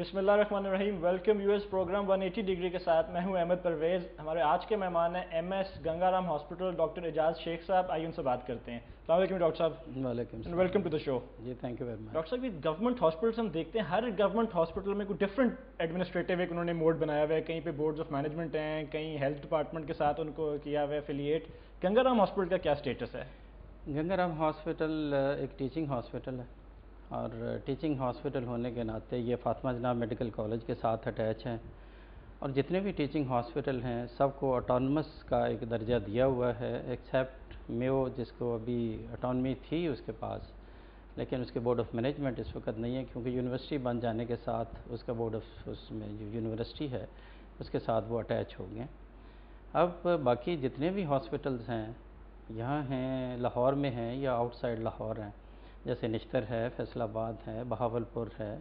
بسم اللہ الرحمن الرحیم. ویلکم یوز پروگرام 180 ڈگری کے ساتھ. میں ہوں احمد پرویز. ہمارے آج کے مہمان ہیں M S Ganga Ram hospital doctor Ijaz Sheikh صاحب. آئیے ان سے بات کرتے ہیں. السلام علیکم ڈاکٹر صاحب. وعلیکم السلام. Welcome to the show. جی thank you very much. Doctor صاحب, گورنمنٹ ہاسپٹلس ہم دیکھتے ہیں, ہر گورنمنٹ ہاسپٹل میں کوئی ڈفرنٹ ایڈمنسٹریٹو ایک انہوں نے موڈ بنایا ہوا ہے. کہیں پہ بورڈز آف مینجمنٹ ہیں, کہیں ہیلتھ ڈپارٹمنٹ کے ساتھ ان کو کیا ہوا ہے افیلیٹ. گنگا رام ہاسپٹل کا کیا اسٹیٹس ہے؟ گنگا رام ہاسپٹل ایک ٹیچنگ ہاسپٹل ہے, اور ٹیچنگ ہاسپٹل ہونے کے ناطے یہ فاطمہ جناح میڈیکل کالج کے ساتھ اٹیچ ہیں, اور جتنے بھی ٹیچنگ ہاسپٹل ہیں سب کو اٹانومس کا ایک درجہ دیا ہوا ہے, ایکسیپٹ میو جس کو ابھی اٹانومی تھی اس کے پاس, لیکن اس کے بورڈ آف مینجمنٹ اس وقت نہیں ہے, کیونکہ یونیورسٹی بن جانے کے ساتھ اس کا بورڈ آف اس میں جو یونیورسٹی ہے اس کے ساتھ وہ اٹیچ ہو گئے. اب باقی جتنے بھی ہاسپٹلس ہیں یہاں ہیں, لاہور میں ہیں یا آؤٹ سائڈ لاہور ہیں, جیسے نشتر ہے, فیصل آباد ہے, بہاولپور ہے,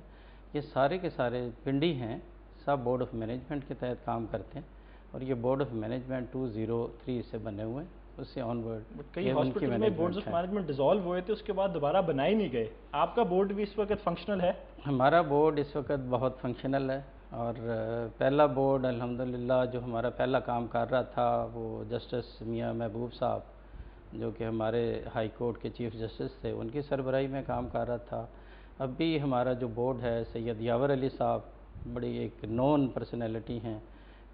یہ سارے کے سارے پنڈی ہیں, سب بورڈ آف مینجمنٹ کے تحت کام کرتے ہیں, اور یہ بورڈ آف مینجمنٹ 203 سے بنے ہوئے ہیں, اس سے آن ورڈ. کئی ہاسپٹل میں بورڈز آف مینجمنٹ ڈیزالو ہوئے تھے, اس کے بعد دوبارہ بنائے نہیں گئے. آپ کا بورڈ بھی اس وقت فنکشنل ہے؟ ہمارا بورڈ اس وقت بہت فنکشنل ہے, اور پہلا بورڈ الحمدللہ جو ہمارا پہلا کام کر رہا تھا وہ جسٹس میاں محبوب صاحب جو کہ ہمارے ہائی کورٹ کے چیف جسٹس تھے, ان کی سربراہی میں کام کر رہا تھا. اب بھی ہمارا جو بورڈ ہے سید یاور علی صاحب بڑی ایک نون پرسنالٹی ہیں,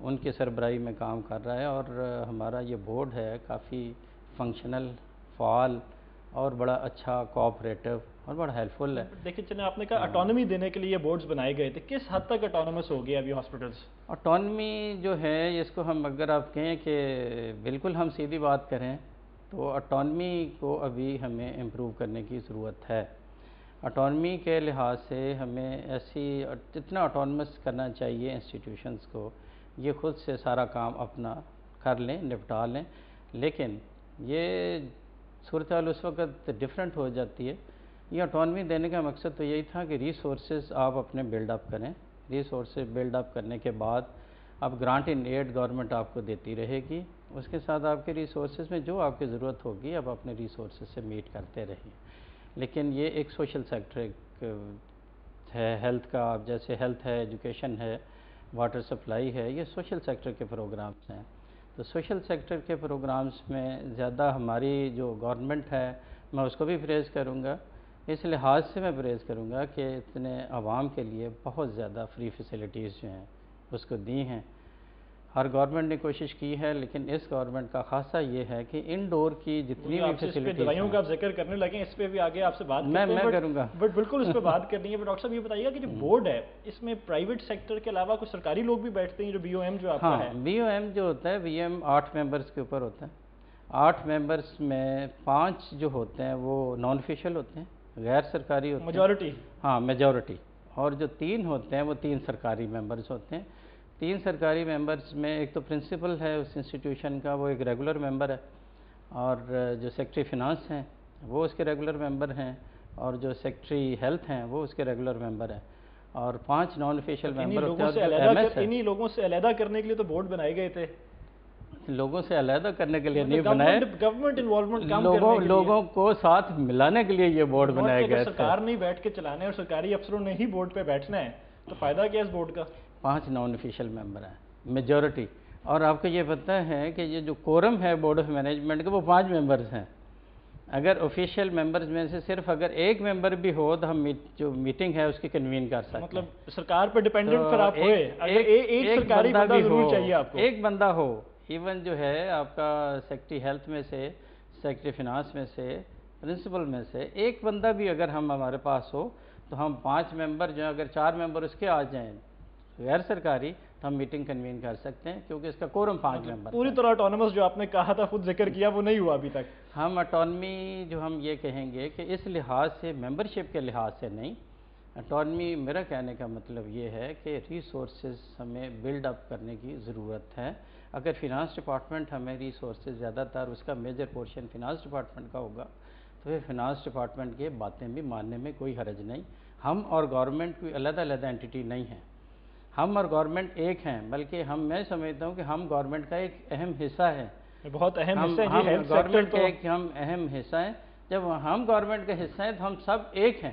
ان کی سربراہی میں کام کر رہا ہے, اور ہمارا یہ بورڈ ہے کافی فنکشنل, فعال اور بڑا اچھا کوآپریٹو اور بڑا ہیلپ فل ہے. دیکھیں چلیں, آپ نے کہا اٹانومی دینے کے لیے یہ بورڈز بنائے گئے تھے, کس حد تک اٹانومس ہو گیا ابھی ہاسپٹلس؟ اٹانومی جو ہے اس کو ہم اگر آپ کہیں کہ بالکل ہم سیدھی بات کریں تو اٹانومی کو ابھی ہمیں امپروو کرنے کی ضرورت ہے. اٹانومی کے لحاظ سے ہمیں ایسی جتنا اٹانومس کرنا چاہیے انسٹیٹیوشنز کو, یہ خود سے سارا کام اپنا کر لیں, نپٹا لیں, لیکن یہ صورتحال اس وقت ڈفرینٹ ہو جاتی ہے. یہ اٹانومی دینے کا مقصد تو یہی تھا کہ ریسورسز آپ اپنے بلڈ اپ کریں, ریسورسز بلڈ اپ کرنے کے بعد اب گرانٹ ان ایڈ گورنمنٹ آپ کو دیتی رہے گی, اس کے ساتھ آپ کے ریسورسز میں جو آپ کی ضرورت ہوگی اب اپنے ریسورسز سے میٹ کرتے رہیں. لیکن یہ ایک سوشل سیکٹر ہے ہیلتھ کا, اب جیسے ہیلتھ ہے, ایجوکیشن ہے, واٹر سپلائی ہے, یہ سوشل سیکٹر کے پروگرامز ہیں. تو سوشل سیکٹر کے پروگرامز میں زیادہ ہماری جو گورنمنٹ ہے میں اس کو بھی پریز کروں گا, اس لحاظ سے میں پریز کروں گا کہ اتنے عوام کے لیے بہت زیادہ فری فیسلٹیز جو ہیں اس کو دی ہیں. ہر گورنمنٹ نے کوشش کی ہے, لیکن اس گورنمنٹ کا خاصہ یہ ہے کہ انڈور کی جتنی بھی فیسلٹیز, دوائیوں کا آپ ذکر کرنے لگے, اس پہ بھی آگے آپ سے بات میں کروں گا, بٹ بالکل اس پہ بات کرنی ہے. بٹ ڈاکٹر صاحب یہ بتائیے گا کہ جو بورڈ ہے اس میں پرائیویٹ سیکٹر کے علاوہ کچھ سرکاری لوگ بھی بیٹھتے ہیں, جو بی او ایم جو آپ کا ہے؟ بی او ایم جو ہوتا ہے, بی او ایم 8 ممبرس کے اوپر ہوتا ہے. 8 ممبرس میں 5 جو ہوتے ہیں وہ نان آفیشیل ہوتے ہیں, غیر سرکاری ہوتے ہیں, میجورٹی. ہاں میجورٹی, اور جو 3 ہوتے ہیں وہ 3 سرکاری ممبرس ہوتے ہیں. 3 سرکاری ممبرس میں ایک تو پرنسپل ہے اس انسٹیٹیوشن کا, وہ ایک ریگولر ممبر ہے, اور جو سیکٹری فنانس ہیں وہ اس کے ریگولر ممبر ہیں, اور جو سیکٹری ہیلتھ ہیں وہ اس کے ریگولر ممبر ہیں, اور 5 نان آفیشیل ممبر ہوتے ہیں. انہی لوگوں سے علیحدہ کرنے کے لیے تو بورڈ بنائے گئے تھے. لوگوں سے علیحدہ کرنے کے لیے نہیں بنائے, گورنمنٹ انوالومنٹ کم کرنے کے لیے, لوگوں کو ساتھ ملانے کے لیے یہ بورڈ بنائے گئے تھے. سرکار نہیں بیٹھ کے چلانے اور سرکاری افسروں نے ہی بورڈ پہ بیٹھنا ہے, تو فائدہ کیا اس بورڈ کا؟ 5 نان آفیشیل ممبر ہیں, میجورٹی. اور آپ کو یہ پتہ ہے کہ یہ جو کورم ہے بورڈ آف مینجمنٹ کے وہ 5 ممبرز ہیں. اگر آفیشیل ممبرز میں سے صرف اگر ایک ممبر بھی ہو تو ہم جو میٹنگ ہے اس کی کنوین کر سکتے ہیں. مطلب سرکار پہ ڈیپینڈنٹ پھر آپ ہوئے, ایک سرکاری بندہ ضرور چاہیے آپ کو, ایک بندہ ہو. ایون جو ہے آپ کا سیکٹری ہیلتھ میں سے, سیکٹری فنانس میں سے, پرنسپل میں سے ایک بندہ بھی اگر ہمارے پاس ہو تو ہم 5 ممبر جو ہیں, اگر 4 ممبر اس کے آ جائیں غیر سرکاری تو ہم میٹنگ کنوین کر سکتے ہیں, کیونکہ اس کا کورم 5 ممبر. پوری طرح اٹانومس جو آپ نے کہا تھا, خود ذکر کیا, وہ نہیں ہوا ابھی تک. ہم اٹانومی جو ہم یہ کہیں گے کہ اس لحاظ سے, ممبرشپ کے لحاظ سے نہیں. اٹانومی میرا کہنے کا مطلب یہ ہے کہ ریسورسز ہمیں بلڈ اپ کرنے کی ضرورت ہے. اگر فنانس ڈپارٹمنٹ ہمیں ریسورسز زیادہ تر اس کا میجر پورشن فنانس ڈپارٹمنٹ کا ہوگا تو پھر فنانس ڈپارٹمنٹ کی باتیں بھی ماننے میں کوئی حرج نہیں. ہم اور گورنمنٹ کوئی علیحدہ علیحدہ اینٹی نہیں ہیں, ہم اور گورنمنٹ ایک ہیں, بلکہ میں سمجھتا ہوں کہ ہم گورنمنٹ کا ایک اہم حصہ ہے. بہت اہم حصہ ہے گورنمنٹ کا ایک ہم اہم حصہ ہیں. جب ہم گورنمنٹ کا حصہ ہیں تو ہم سب ایک ہیں.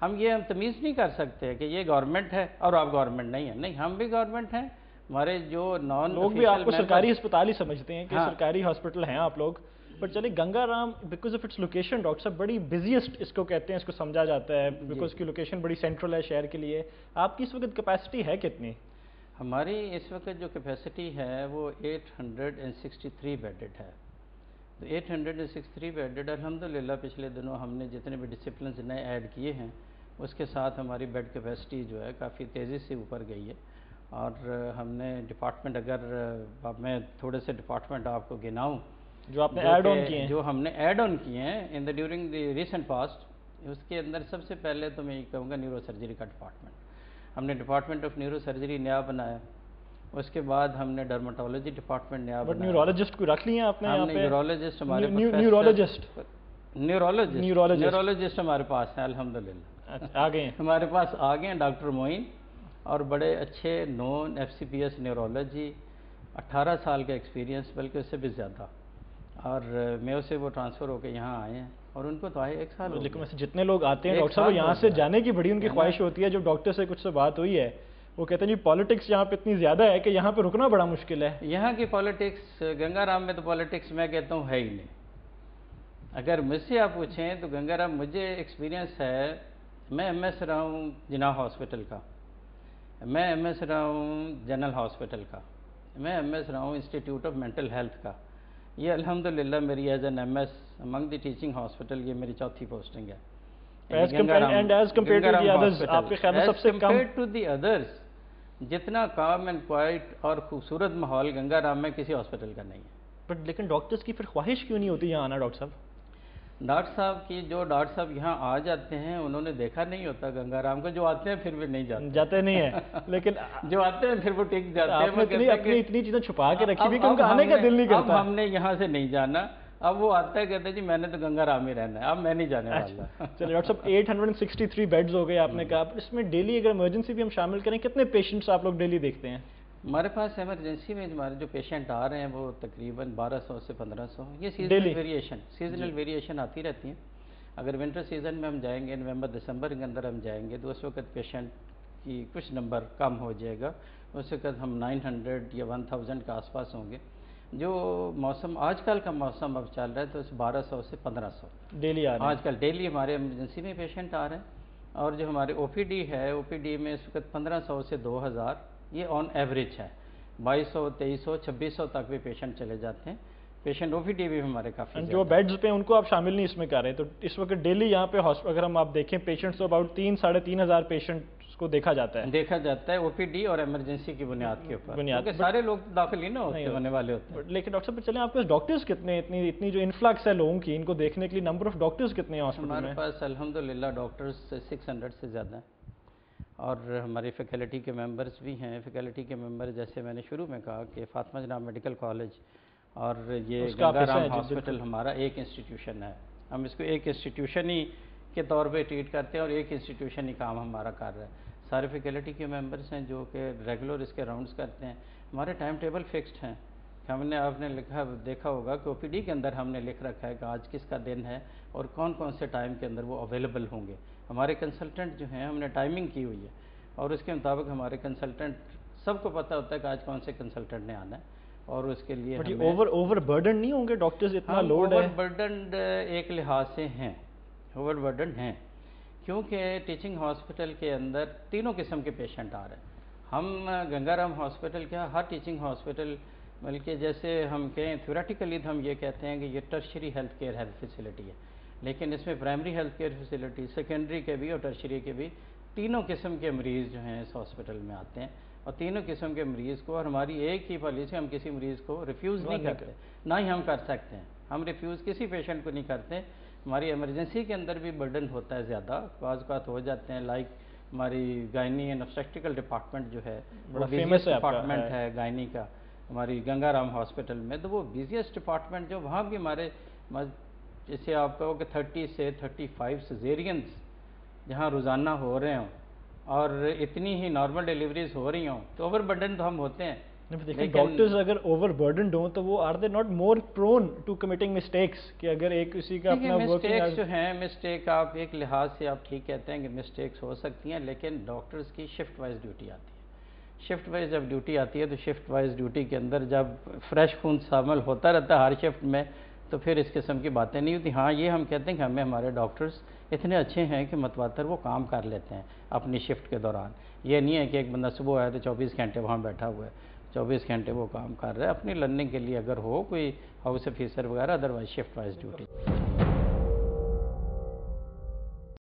ہم تمیز نہیں کر سکتے کہ یہ گورنمنٹ ہے اور آپ گورنمنٹ نہیں ہیں. نہیں، ہم بھی گورنمنٹ ہیں. ہمارے جو لوگ بھی آپ کو سرکاری ہسپتال ہی سمجھتے ہیں کہ سرکاری ہاسپٹل ہیں آپ لوگ. پر چلیں Ganga Ram because of its location doctor صاحب بڑی بزیسٹ اس کو کہتے ہیں، اس کو سمجھا جاتا ہے بیکاز کی لوکیشن بڑی سینٹرل ہے شہر کے لیے. آپ کی اس وقت کیپیسٹی ہے کتنی؟ ہماری اس وقت جو کیپیسٹی ہے وہ 863 بیڈڈ ہے. تو 863 بیڈڈ الحمدللہ پچھلے دنوں ہم نے جتنے بھی ڈسپلنز نئے ایڈ کیے ہیں اس کے ساتھ ہماری بیڈ کیپیسٹی جو ہے کافی تیزی سے اوپر گئی ہے. اور ہم نے ڈپارٹمنٹ، اگر میں تھوڑے سے ڈپارٹمنٹ آپ کو گناؤں جو آپ نے ایڈ آن کیے ہیں، جو ہم نے ایڈ آن کیے ہیں ڈیورنگ دی ریسنٹ پاسٹ، اس کے اندر سب سے پہلے تو میں یہ کہوں گا نیورو سرجری کا ڈپارٹمنٹ. ہم نے ڈپارٹمنٹ آف نیورو سرجری نیا بنایا. اس کے بعد ہم نے ڈرماٹولوجی ڈپارٹمنٹ نیا بنایا. نیورولوجسٹ کو رکھ لیے ہیں آپ نے یہاں پہ؟ نیورولوجسٹ ہمارے نیورولوجسٹ ہمارے پاس ہیں الحمدللہ. آ گئے ہیں ہمارے پاس آ گئے ہیں ڈاکٹر معین، اور بڑے اچھے known F C P S neurology, 18 سال کا ایکسپیرینس، بلکہ اس سے بھی زیادہ. اور میں سے وہ ٹرانسفر ہو کے یہاں آئے ہیں اور ان کو تو آئے 1 سال. لیکن ویسے جتنے لوگ آتے ہیں ڈاکٹر صاحب یہاں سے جانے کی بڑی ان کی خواہش ہوتی ہے. جو ڈاکٹر سے کچھ سے بات ہوئی ہے وہ کہتے ہیں جی پالیٹکس یہاں پہ اتنی زیادہ ہے کہ یہاں پہ رکنا بڑا مشکل ہے. یہاں کی پالیٹکس گنگا رام میں تو پالیٹکس میں کہتا ہوں ہے ہی نہیں. اگر مجھ سے آپ پوچھیں تو گنگا رام مجھے ایکسپیرینس ہے، میں ایم ایس رہا ہوں جناح ہاسپٹل کا، میں ایم ایس رہا ہوں جنرل ہاسپٹل کا، میں ایم ایس رہا ہوں انسٹیٹیوٹ آف مینٹل ہیلتھ کا. یہ الحمدللہ میری as N M S among the teaching hospital یہ میری چوتھی پوسٹنگ ہے. جتنا کام اینڈ کوائٹ اور خوبصورت ماحول گنگا رام میں کسی ہاسپٹل کا نہیں ہے. بٹ لیکن ڈاکٹرز کی پھر خواہش کیوں نہیں ہوتی یہاں آنا ڈاکٹر صاحب؟ ڈاکٹر صاحب کی جو ڈاکٹر صاحب یہاں آ جاتے ہیں انہوں نے دیکھا نہیں ہوتا گنگا رام کو. جو آتے ہیں پھر بھی نہیں جاتے نہیں ہیں، لیکن جو آتے ہیں پھر وہ ٹک جاتے ہیں. آپ نے اتنی چیزیں چھپا کے رکھی ہوئی کہ ان کا آنے کا دل نہیں کرتا. اب ہم نے یہاں سے نہیں جانا. اب وہ آتا ہے کہتے ہیں جی میں نے تو گنگا رام ہی رہنا ہے، اب میں نہیں جانے والا. چلیے ڈاکٹر صاحب 863 بیڈز ہو گئے آپ نے کہا. اس میں ڈیلی اگر ایمرجنسی بھی ہم شامل کریں کتنے پیشنٹس آپ لوگ ڈیلی دیکھتے ہیں؟ ہمارے پاس ایمرجنسی میں ہمارے جو پیشنٹ آ رہے ہیں وہ تقریباً 1200 سے 1500. یہ سیزنل ویریشن آتی رہتی ہیں. اگر ونٹر سیزن میں ہم جائیں گے نومبر دسمبر کے اندر ہم جائیں گے تو اس وقت پیشنٹ کی کچھ نمبر کم ہو جائے گا. اس وقت ہم 900 یا 1000 کے آس پاس ہوں گے. جو موسم آج کل کا موسم اب چل رہا ہے تو اس 1200 سے 1500 ڈیلی آ رہے ہیں. آج کل ڈیلی ہمارے ایمرجنسی میں پیشنٹ آ رہے ہیں. اور جو ہمارے او پی ڈی ہے، او پی ڈی میں اس وقت 1500 سے 2000 یہ آن ایوریج ہے. 2200 2300 2600 تک بھی پیشنٹ چلے جاتے ہیں. پیشنٹ او پی ڈی بھی ہمارے کافی جو بیڈز پہ ان کو آپ شامل نہیں اس میں کر رہے. تو اس وقت ڈیلی یہاں پہ اگر ہم آپ دیکھیں پیشنٹس تو اباؤٹ 3-3500 پیشنٹس کو دیکھا جاتا ہے او پی ڈی اور ایمرجنسی کی بنیاد کے اوپر، کیونکہ سارے لوگ داخل ہی نہ ہونے والے ہوتے ہیں. لیکن ڈاکٹر صاحب چلیں آپ کے ڈاکٹرز کتنے، اتنی جو انفلکس ہے لوگوں کی ان کو دیکھنے کے لیے نمبر آف ڈاکٹرز کتنے ہیں ہاسپٹل میں؟ ہمارے پاس الحمدللہ ڈاکٹرز 600 سے زیادہ ہیں. اور ہماری فیکلٹی کے ممبرز بھی ہیں. فیکلٹی کے ممبر جیسے میں نے شروع میں کہا کہ فاطمہ جناح میڈیکل کالج اور یہ گنگا رام ہاسپٹل ہمارا ایک انسٹیٹیوشن ہے. ہم اس کو ایک انسٹیٹیوشن ہی کے طور پہ ٹریٹ کرتے ہیں اور ایک انسٹیٹیوشن ہی کام ہمارا کر رہا ہے. سارے فیکلٹی کے ممبرس ہیں جو کہ ریگولر اس کے راؤنڈز کرتے ہیں. ہمارے ٹائم ٹیبل فکسڈ ہیں. ہم نے آپ نے دیکھا ہوگا کہ او پی ڈی کے اندر ہم نے لکھ رکھا ہے کہ آج کس کا دن ہے اور کون کون سے ٹائم کے اندر وہ اویلیبل ہوں گے. ہمارے کنسلٹنٹ جو ہیں ہم نے ٹائمنگ کی ہوئی ہے اور اس کے مطابق ہمارے کنسلٹنٹ سب کو پتہ ہوتا ہے کہ آج کون سے کنسلٹنٹ نے آنا ہے. اور اس کے لیے اوور برڈن نہیں ہوں گے ڈاکٹرز؟ اتنا لوڈ ہے. اوور برڈنڈ ایک لحاظ سے ہیں، اوور برڈنڈ ہیں کیونکہ ٹیچنگ ہاسپٹل کے اندر تینوں قسم کے پیشنٹ آ رہے ہیں. ہم گنگا رام ہاسپٹل کیا ہر ٹیچنگ ہاسپٹل بلکہ جیسے ہم کہیں تھیوریٹیکلی ہم یہ کہتے ہیں کہ یہ ٹرشری ہیلتھ کیئر فیسلٹی ہے، لیکن اس میں primary health care facility, secondary کے بھی اور ٹرشری کے بھی تینوں قسم کے مریض جو ہیں اس ہاسپٹل میں آتے ہیں. اور تینوں قسم کے مریض کو، اور ہماری ایک ہی پالیسی، ہم کسی مریض کو ریفیوز نہیں کرتے، نہ ہی ہم کر سکتے ہیں. ہم ریفیوز کسی پیشنٹ کو نہیں کرتے. ہماری ایمرجنسی کے اندر بھی برڈن ہوتا ہے زیادہ، بعض اوقات ہو جاتے ہیں. لائک ہماری گائنی اینڈ obstetrical ڈپارٹمنٹ جو ہے بڑا فیمس ڈپارٹمنٹ ہے گائنی کا ہماری گنگا رام ہاسپٹل میں. تو وہ بزیسٹ ڈپارٹمنٹ جو وہاں بھی ہمارے جیسے آپ کہو کہ 30 سے 35 سیزیرینس جہاں روزانہ ہو رہے ہوں اور اتنی ہی نارمل ڈیلیوریز ہو رہی ہوں تو اوور برڈن تو ہم ہوتے ہیں. دیکھیں ڈاکٹرز اگر اوور برڈنڈ ہوں تو وہ are they not more prone to committing mistakes کہ اگر ایک کسی کا اپنا مسٹیکس جو ہیں مسٹیک آپ ایک لحاظ سے آپ ٹھیک کہتے ہیں کہ مسٹیکس ہو سکتی ہیں، لیکن ڈاکٹرز کی شفٹ وائز ڈیوٹی آتی ہے. شفٹ وائز جب ڈیوٹی آتی ہے تو شفٹ وائز ڈیوٹی کے اندر جب فریش خون شامل ہوتا رہتا ہے ہر شفٹ میں تو پھر اس قسم کی باتیں نہیں ہوتی. ہاں یہ ہم کہتے ہیں کہ ہمارے ڈاکٹرز اتنے اچھے ہیں کہ متواتر وہ کام کر لیتے ہیں اپنی شفٹ کے دوران. یہ نہیں ہے کہ ایک بندہ صبح آیا تو 24 گھنٹے وہاں بیٹھا ہوا ہے، 24 گھنٹے وہ کام کر رہا ہے. اپنی لرننگ کے لیے اگر ہو کوئی ہاؤس آفیسر وغیرہ، ادروائز شفٹ وائز ڈیوٹی.